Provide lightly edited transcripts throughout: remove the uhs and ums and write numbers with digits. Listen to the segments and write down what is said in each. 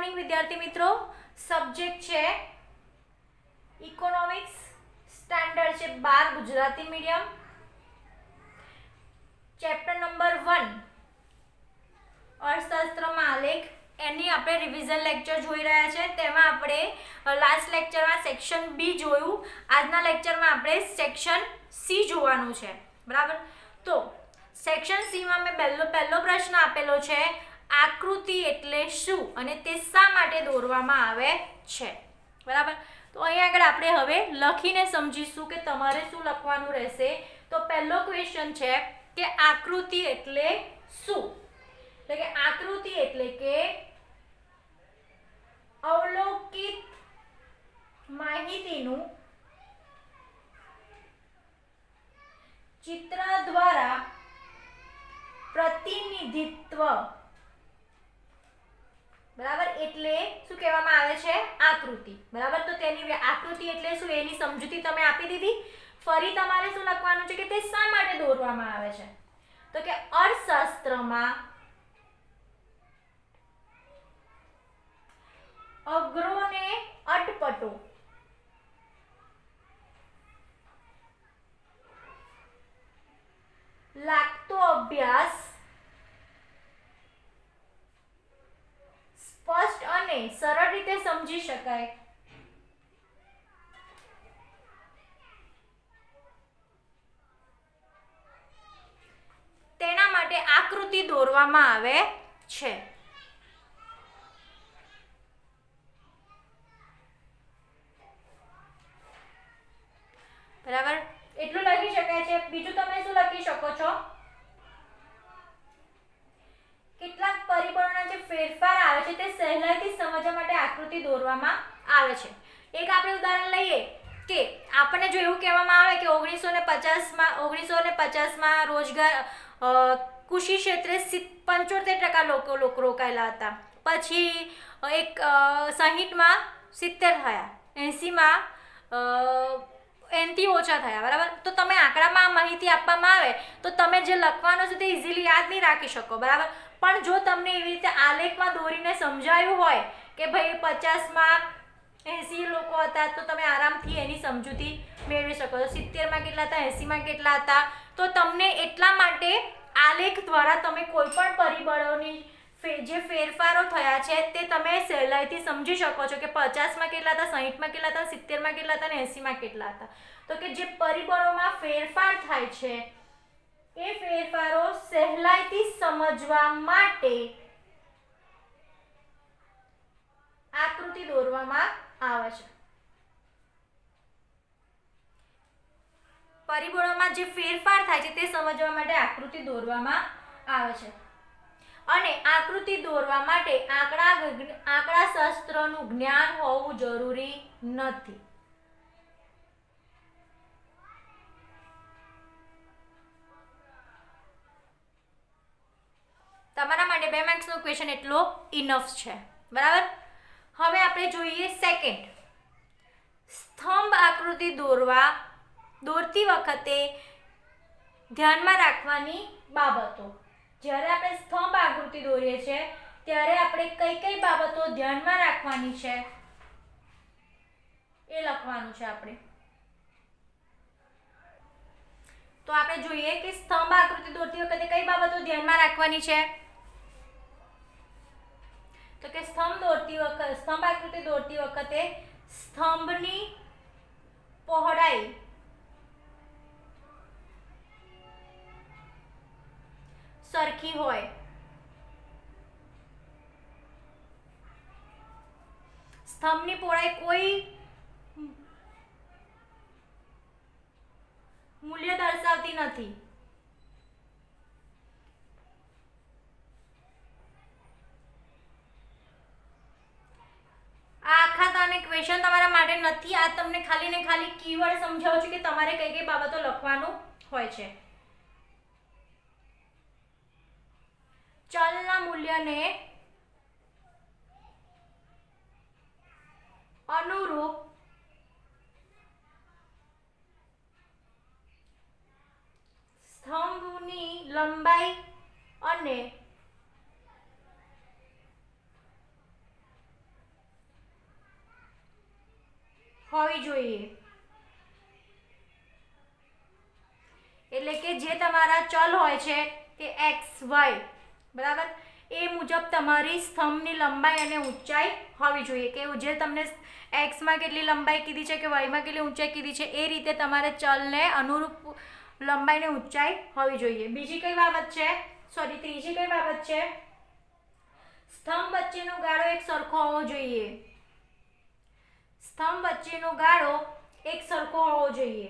Morning વિદ્યાર્થી મિત્રો, subject છે ઇકોનોમિક્સ, સ્ટાન્ડર્ડ છે 12 ગુજરાતી મીડિયમ, ચેપ્ટર નંબર 1 અર્થશાસ્ત્રમાં આલેખ, એની આપણે રિવિઝન લેક્ચર જોઈ રહ્યા છે. તેમાં આપણે લાસ્ટ લેક્ચરમાં સેક્શન બી જોયું, આજના લેક્ચરમાં આપણે સેક્શન સી જોવાનું છે. બરાબર, તો સેક્શન સી માં મેં પહેલો પ્રશ્ન આપેલો છે, આકૃતિ એટલે શું અને તે શા માટે દોરવામાં આવે છે. બરાબર, તો અહીં આગળ આપણે હવે લખીને સમજીશું કે તમારે શું લખવાનું રહેશે. તો પહેલો ક્વેશ્ચન છે કે આકૃતિ એટલે શું. એટલે કે આકૃતિ એટલે કે અવલોકિત માહિતીનું ચિત્ર દ્વારા પ્રતિનિધિત્વ. બરાબર, એટલે શું કહેવામાં આવે છે? આકૃતિ. બરાબર, તો તેની આકૃતિ એટલે શું એની સમજૂતી તમે આપી દીધી. ફરી તમારે શું લખવાનું છે કે તે શા માટે દોરવામાં આવે છે. તો કે અર્થશાસ્ત્રમાં અઘરો ને અટપટો લાગતો અભ્યાસ સ્પષ્ટ અને સરળ રીતે સમજી શકાય તેના માટે આકૃતિ દોરવામાં આવે છે. બરાબર, એટલું લખી શકાય છે. બીજું તમે શું લખી શકો છો? કેટલાક પરિબળોના જે ફેરફાર આવે છે તે સહેલાઈથી સમજવા માટે આકૃતિ દોરવામાં આવે છે. એક આપણે ઉદાહરણ લઈએ કે આપણને જો એવું કહેવામાં આવે કે 1950માં રોજગાર કૃષિ ક્ષેત્રે 75% લોકો રોકાયેલા હતા. પછી એક 60માં 70 થયા, 80માં એનથી ઓછા થયા. બરાબર, તો તમે આંકડામાં માહિતી આપવામાં આવે તો તમે જે લખવાનું છે તે ઇઝીલી યાદ નહીં રાખી શકો. બરાબર, પણ જો તમને એવી રીતે આલેખમાં દોરીને સમજાયું હોય કે ભાઈ 50માં 80 લોકો હતા તો તમે આરામથી એની સમજૂતી મેળવી શકો છો. 70માં કેટલા હતા, 80માં કેટલા હતા, તો તમને એટલા માટે આલેખ દ્વારા તમે કોઈ પણ પરિબળોની જે ફેરફારો થયા છે તે તમે સહેલાઈથી સમજી શકો છો કે 50માં કેટલા હતા, 60માં કેટલા હતા, 70માં કેટલા હતા અને 80માં કેટલા હતા. તો કે જે પરિબળોમાં ફેરફાર થાય છે એ ફેરફારો સહેલાઈથી સમજવા માટે આકૃતિ દોરવામાં આવે છે. પરિબળોમાં જે ફેરફાર થાય છે તે સમજવા માટે આકૃતિ દોરવામાં આવે છે. અને આકૃતિ દોરવા માટે આંકડા શાસ્ત્રનું જ્ઞાન હોવું જરૂરી નથી. તમારા માટે 2 માર્ક્સનો ક્વેશ્ચન એટલો ઇનફ છે. બરાબર, હવે આપણે જોઈએ સેકન્ડ. સ્તંભ આકૃતિ દોરતી વખતે ધ્યાનમાં રાખવાની બાબતો. જ્યારે આપણે સ્તંભ આકૃતિ દોરીએ છીએ ત્યારે આપણે કઈ બાબતો ધ્યાનમાં રાખવાની છે એ લખવાનું છે આપણે. તો આપણે જોઈએ કે સ્તંભ આકૃતિ દોરતી વખતે કઈ બાબતો ધ્યાનમાં રાખવાની છે. તો કે સ્તંભ આકૃતિ દોરતી વખતે સ્તંભની પહોળાઈ સરખી હોય. સ્તંભની પહોળાઈ કોઈ મૂલ્ય દર્શાવતી નથી. ક્વેશ્ચન તમારા માટે નથી, આ તમને ખાલી ને ખાલી કીવર્ડ સમજાવું છું કે તમારે કઈ બાબતો લખવાનું હોય છે. ચલના મૂલ્યને અનુરૂપ સ્તંભની લંબાઈ અને હોવી જોઈએ, એટલે કે જે તમારા ચલ હોય છે કે એક્સ વાય, બરાબર, એ મુજબ તમારી સ્તંભની લંબાઈ અને ઊંચાઈ હોવી જોઈએ, કે જે તમને એક્સમાં કેટલી લંબાઈ કીધી છે કે વાયમાં કેટલી ઊંચાઈ કીધી છે એ રીતે તમારે ચલને અનુરૂપ લંબાઈ ને ઊંચાઈ હોવી જોઈએ. બીજી કઈ બાબત છે, ત્રીજી કઈ બાબત છે, સ્તંભ વચ્ચેનો ગાળો એક સરખો હોવો જોઈએ, સ્તંભ વચ્ચેનો ગાળો એક સરખો હોવો જોઈએ.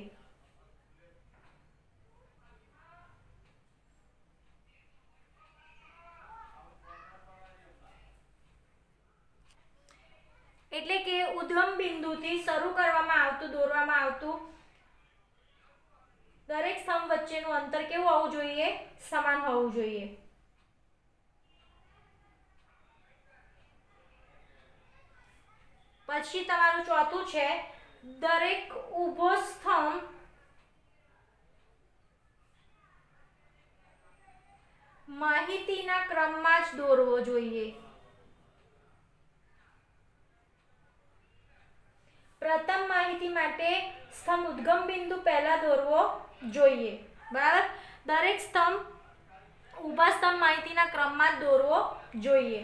એટલે કે ઉદ્ગમ બિંદુથી શરૂ કરવામાં આવતું દોરવામાં આવતું દરેક સ્તંભ વચ્ચેનું અંતર કેવું હોવું જોઈએ, સમાન હોવું જોઈએ. પછી તમારું ચોથું છે, દરેક ઊભો સ્તંભ માહિતીના ક્રમમાં જ દોરવો જોઈએ. પ્રથમ માહિતી માટે સ્તંભ ઉદ્ગમ બિંદુ પહેલા દોરવો જોઈએ, બરાબર. દરેક સ્તંભ ઊભા સ્તંભ માહિતીના ક્રમમાં દોરવો જોઈએ.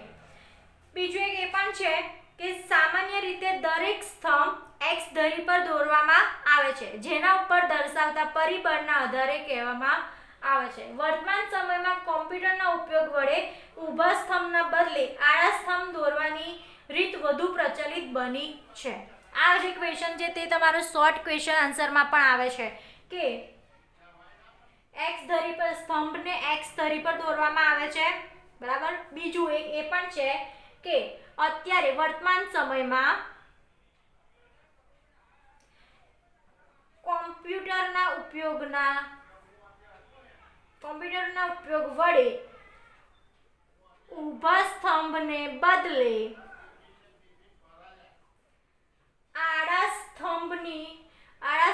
બીજું એક એ પણ છે કે સામાન્ય રીતે દરેક સ્તંભ એક્સ ધરી પર દોરવામાં આવે છે, જેના ઉપર દર્શાવતા પરિબળના આધારે કહેવામાં આવે છે. વર્તમાન સમયમાં કોમ્પ્યુટરના ઉપયોગ વડે ઊભા સ્તંભના બદલે આડા સ્તંભ દોરવાની રીત વધુ પ્રચલિત બની છે. આ જે ક્વેશ્ચન છે તે તમારો શોર્ટ ક્વેશ્ચન આન્સરમાં પણ આવે છે કે એક્સ ધરી પર સ્તંભને એક્સ ધરી પર દોરવામાં આવે છે, બરાબર. બીજું એક એ પણ છે કે અત્યારે વર્તમાન સમયમાં કોમ્પ્યુટરના ઉપયોગ વડે ઊભા સ્તંભને બદલે આડા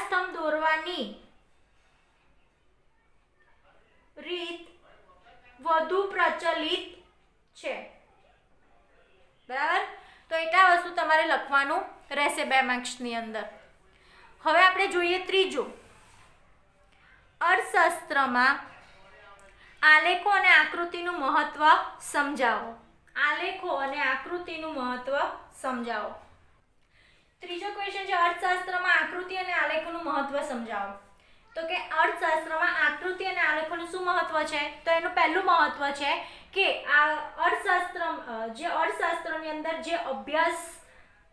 સ્તંભ દોરવાની રીત વધુ પ્રચલિત છે, બરાબર. તો એટલા વસ્તુ તમારે લખવાનું રહેશે 2 માર્ક્સની અંદર. હવે આપણે જોઈએ ત્રીજો, અર્થશાસ્ત્રમાં આલેખો અને આકૃતિનું મહત્વ સમજાવો. આલેખો અને આકૃતિનું મહત્વ સમજાવો. ત્રીજો ક્વેશ્ચન છે, અર્થશાસ્ત્રમાં આકૃતિ અને આલેખોનું મહત્વ સમજાવો. તો કે અર્થશાસ્ત્રમાં આકૃતિ અને આલેખોનું શું મહત્વ છે, તો એનું પહેલું મહત્વ છે કે આ અર્થશાસ્ત્રની અંદર જે અભ્યાસ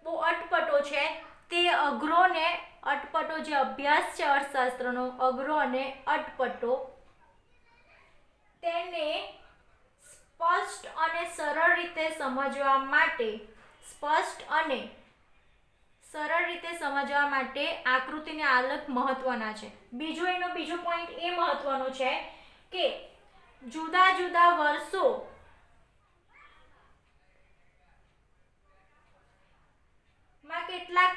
બહુ અટપટો છે તે અઘરો ને અટપટો જે અભ્યાસ છે અર્થશાસ્ત્રનો અઘરો અને અટપટો, તેને સ્પષ્ટ અને સરળ રીતે સમજવા માટે આકૃતિ અને આલેખ મહત્વના છે. બીજો પોઈન્ટ એ મહત્વનો છે કે જુદા જુદા વર્ષો માં કેટલાક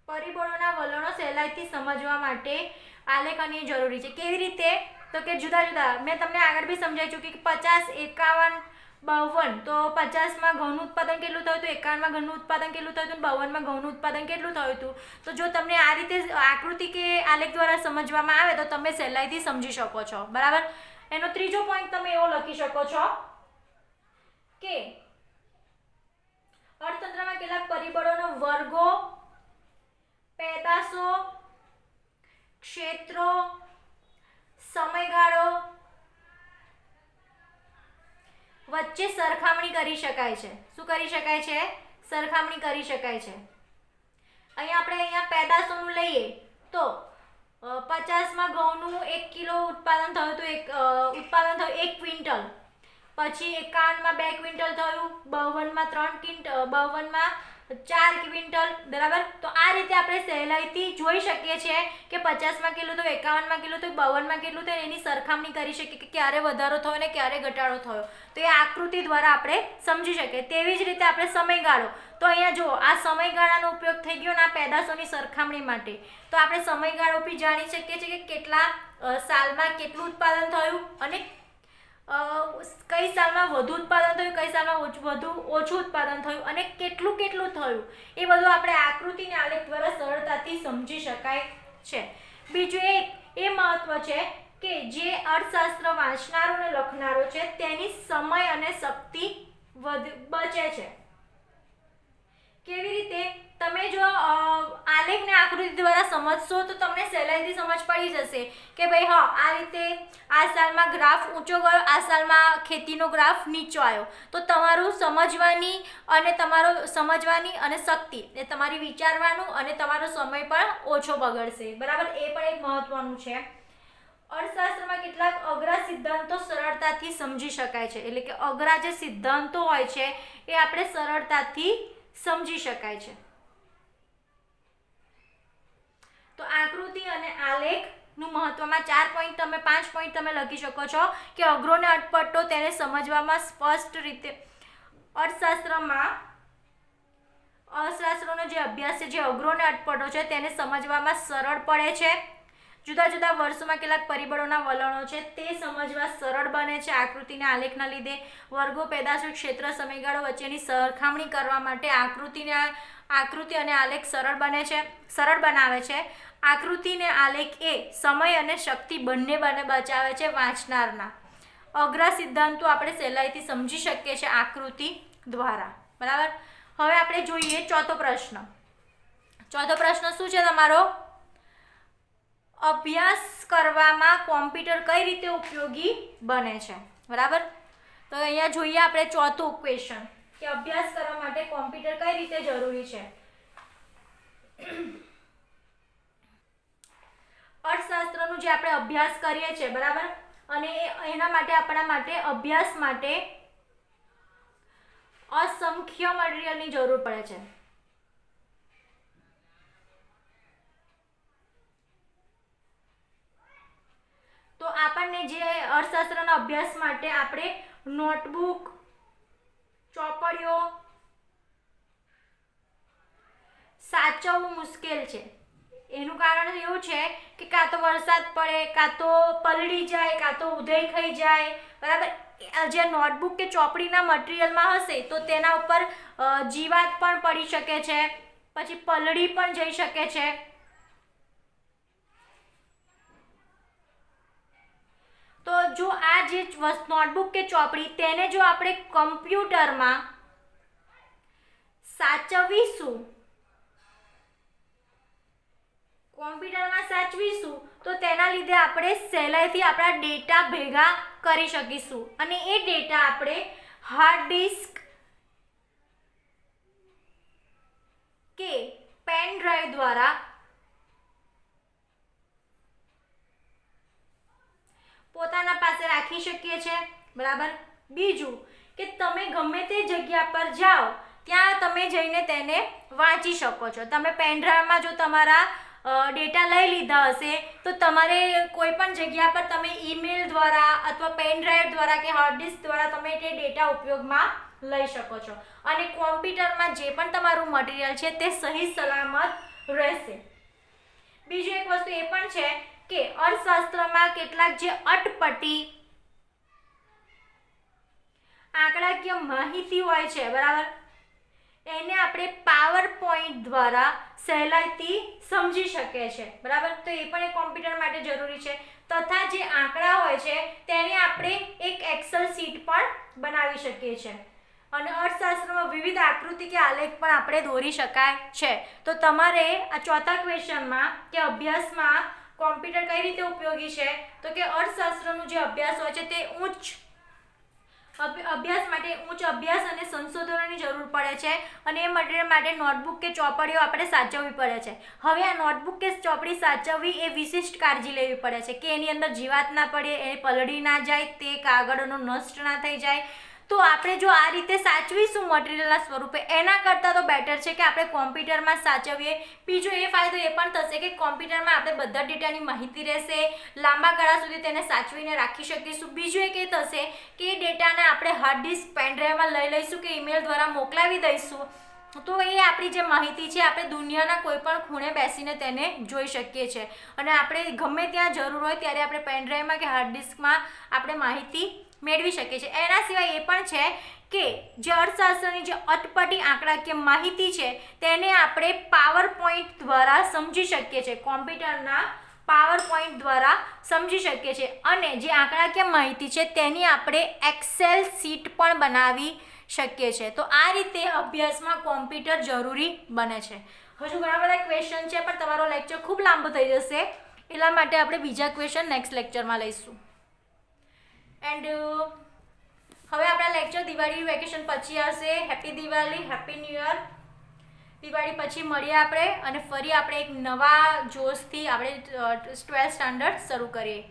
પરિબળોના વલણો સહેલાઈથી સમજવા માટે આલેખન જરૂરી છે. કેવી રીતે, તો કે જુદા જુદા, મેં તમને આગળ બી સમજાવી ચૂકી કે 50, 51, 52, તો 50માં ઘઉંનું ઉત્પાદન કેટલું થયું હતું, 51માં ઘઉંનું ઉત્પાદન કેટલું થયું હતું, 52માં ઘઉંનું ઉત્પાદન કેટલું થયું હતું. તો જો તમને આ રીતે આકૃતિ કે આલેખ દ્વારા સમજવામાં આવે તો તમે સહેલાઈથી સમજી શકો છો, બરાબર. એનો ત્રીજો પોઈન્ટ તમે એવો લખી શકો છો કે અર્થતંત્રમાં કેટલાક પરિબળોનો વર્ગો, પેદાશો, ક્ષેત્રો, સમયગાળો વચ્ચે સરખામણી કરી શકાય છે. શું કરી શકાય છે? સરખામણી કરી શકાય છે. અહીંયા પેદાશોનું લઈએ તો 50માં ઘઉંનું 1 કિલો ઉત્પાદન થયું હતું, 1 ક્વિન્ટલ. પછી 51માં 2 ક્વિન્ટલ થયું, 52માં 3 ક્વિન્ટલ, 52માં 4 ક્વિન્ટલ, બરાબર. તો આ રીતે આપણે સહેલાઈથી જોઈ શકીએ છીએ કે 50માં કેટલું થયું, 51માં કેટલું થયું, 52માં કેટલું થયું, એની સરખામણી કરી શકીએ કે ક્યારે વધારો થયો અને ક્યારે ઘટાડો થયો. તો એ આકૃતિ દ્વારા આપણે સમજી શકીએ. તેવી જ રીતે આપણે સમયગાળો, તો અહીંયા જો આ સમયગાળાનો ઉપયોગ થઈ ગયો ને આ પેદાશોની સરખામણી માટે, તો આપણે સમયગાળો બી જાણી શકીએ છીએ કે કેટલા સાલમાં કેટલું ઉત્પાદન થયું અને કઈ સાલમાં વધુ ઉત્પાદન થયું, કઈ સાલમાં વધુ ઓછું ઉત્પાદન થયું અને કેટલું થયું એ બધું આપણે આકૃતિ અને આલેખ દ્વારા સરળતાથી સમજી શકાય છે. બીજું એ મહત્વ છે કે જે અર્થશાસ્ત્ર વાંચનારો અને લખનારો છે તેની સમય અને શક્તિ બચે છે. કેવી રીતે? તમે જો આલેખને આકૃતિ દ્વારા સમજશો તો તમને સહેલાઈથી સમજ પડી જશે કે ભાઈ હા, આ રીતે આ સાલમાં ગ્રાફ ઊંચો ગયો, આ સાલમાં ખેતીનો ગ્રાફ નીચો આવ્યો. તો તમારું સમજવાની અને શક્તિ એ તમારી વિચારવાનું અને તમારો સમય પણ ઓછો બગડશે. બરાબર, એ પણ એક મહત્વનું છે. અર્થશાસ્ત્રમાં કેટલાક અઘરા સિદ્ધાંતો સરળતાથી સમજી શકાય છે, એટલે કે અઘરા જે સિદ્ધાંતો હોય છે એ આપણે સરળતાથી સમજી શકાય છે. તો આકૃતિ અને આલેખનું મહત્વમાં 5 પોઈન્ટ તમે લખી શકો છો કે અઘરો ને અટપટો તેને સમજવામાં સ્પષ્ટ રીતે અર્થશાસ્ત્રનો જે અભ્યાસ છે જે અઘરો ને અટપટો છે તેને સમજવામાં સરળ પડે છે. જુદા જુદા વર્ષોમાં કેટલાક પરિબળોના વલણો છે તે સમજવા સરળ બને છે. આકૃતિને આલેખના લીધે વર્ગો, પેદાશો, ક્ષેત્ર, સમયગાળો વચ્ચેની સરખામણી કરવા માટે આકૃતિ અને આલેખ સરળ બનાવે છે. આકૃતિ અને આલેખ એ સમય અને શક્તિ બંને બચાવે છે વાંચનારના. અઘરા સિદ્ધાંતો આપણે સહેલાઈથી સમજી શકીએ છીએ આકૃતિ દ્વારા. બરાબર, હવે આપણે જોઈએ ચોથો પ્રશ્ન. ચોથો પ્રશ્ન શું છે તમારો? અભ્યાસ કરવામાં કોમ્પ્યુટર કઈ રીતે ઉપયોગી બને છે. બરાબર, તો અહીંયા જોઈએ આપણે ચોથું ક્વેશ્ચન કે અભ્યાસ કરવા માટે કોમ્પ્યુટર કઈ રીતે જરૂરી છે. અર્થશાસ્ત્રનું જે આપણે અભ્યાસ કરીએ છીએ, બરાબર, અને એના માટે આપણા માટે અભ્યાસ માટે અસંખ્ય મટીરિયલની જરૂર પડે છે. તો આપણને જે અર્થશાસ્ત્રના અભ્યાસ માટે આપણે નોટબુક, ચોપડીઓ સાચવવું મુશ્કેલ છે. એનું કારણ એવું છે કે કાં તો વરસાદ પડે, કાં તો પલળી જાય, કાં તો ઉધઈ ખાઈ જાય. બરાબર, જે નોટબુક કે ચોપડીના મટીરિયલમાં હશે તો તેના ઉપર જીવાત પણ પડી શકે છે, પછી પલળી પણ જઈ શકે છે. તો જો આ જે નોટબુક કે ચોપડી તેને જો આપણે કમ્પ્યુટરમાં સાચવીશું તો તેના લીધે આપણે સહેલાઈથી આપણા ડેટા ભેગા કરી શકીશું અને એ ડેટા આપણે હાર્ડ ડિસ્ક કે પેન ડ્રાઈવ દ્વારા પોતાના પાસે રાખી શકીએ છીએ. બરાબર, બીજું કે તમે ગમે તે જગ્યા પર જાઓ ત્યાં તમે જઈને તેને વાંચી શકો છો. તમે પેન ડ્રાઈવમાં જો તમારા ડેટા લઈ લીધા હશે તો તમારે કોઈ પણ જગ્યા પર તમે ઈમેલ દ્વારા અથવા પેન ડ્રાઈવ દ્વારા કે હાર્ડ ડિસ્ક દ્વારા તમે તે ડેટા ઉપયોગમાં લઈ શકો છો અને કોમ્પ્યુટરમાં જે પણ તમારું મટીરિયલ છે તે સહી સલામત રહેશે. બીજું એક વસ્તુ એ પણ છે કે અર્થશાસ્ત્રમાં કેટલાક જે અટપટી આંકડાકીય માહિતી હોય છે, બરાબર, એને આપણે પાવર પોઈન્ટ દ્વારા સહેલાઈથી સમજી શકીએ છીએ. બરાબર, તો એ પણ એક કોમ્પ્યુટર માટે જરૂરી છે. તથા જે આંકડા હોય છે તેને આપણે એક એક્સેલ શીટ પણ બનાવી શકીએ છીએ અને અર્થશાસ્ત્રમાં વિવિધ આકૃતિ કે આલેખ પણ આપણે દોરી શકાય છે. તો તમારે આ ચોથા ક્વેશ્ચનમાં કે અભ્યાસમાં કોમ્પ્યુટર કઈ રીતે ઉપયોગી છે તો કે અર્થશાસ્ત્રનું જે અભ્યાસ હોય છે તે ઉચ્ચ અભ્યાસ અને સંશોધનોની જરૂર પડે છે અને એ મટીરિયલ માટે નોટબુક કે ચોપડીઓ આપણે સાચવવી પડે છે. હવે આ નોટબુક કે ચોપડી સાચવવી એ વિશિષ્ટ કાળજી લેવી પડે છે કે એની અંદર જીવાત ના પડે, એ પલળી ના જાય, તે કાગળનો નષ્ટ ના થઈ જાય. તો આપણે જો આ રીતે સાચવીશું મટીરિયલના સ્વરૂપે એના કરતાં તો બેટર છે કે આપણે કોમ્પ્યુટરમાં સાચવીએ. બીજો એ ફાયદો એ પણ થશે કે કોમ્પ્યુટરમાં આપણે બધા ડેટાની માહિતી રહેશે, લાંબા ગાળા સુધી તેને સાચવીને રાખી શકીશું. બીજું એક એ થશે કે એ ડેટાને આપણે હાર્ડ ડિસ્ક પેન ડ્રાઈવમાં લઈ લઈશું કે ઈમેલ દ્વારા મોકલાવી દઈશું તો એ આપણી જે માહિતી છે આપણે દુનિયાના કોઈ પણ ખૂણે બેસીને તેને જોઈ શકીએ છીએ અને આપણે ગમે ત્યાં જરૂર હોય ત્યારે આપણે પેન ડ્રાઈવમાં કે હાર્ડ ડિસ્કમાં આપણે માહિતી મેળવી શકીએ છીએ. એના સિવાય એ પણ છે કે જે અર્થશાસ્ત્રની જે અટપટી આંકડાકીય માહિતી છે તેને આપણે પાવર પોઈન્ટ દ્વારા સમજી શકીએ છીએ, કોમ્પ્યુટરના પાવર પોઈન્ટ દ્વારા સમજી શકીએ છીએ. અને જે આંકડાકીય માહિતી છે તેની આપણે એક્સેલ શીટ પણ બનાવી શકીએ છીએ. તો આ રીતે અભ્યાસમાં કોમ્પ્યુટર જરૂરી બને છે. હજુ ઘણા બધા ક્વેશ્ચન છે પણ તમારો લેક્ચર ખૂબ લાંબો થઈ જશે, એટલા માટે આપણે બીજા ક્વેશ્ચન નેક્સ્ટ લેક્ચરમાં લઈશું. એન્ડ હવે આપણા લેક્ચર દિવાળી વેકેશન પછી આવશે. Happy Diwali, happy new year. Diwali પછી મળીએ આપણે અને ફરી આપણે એક નવા જોશથી આપણે 12th સ્ટાન્ડર્ડ શરૂ કરીએ.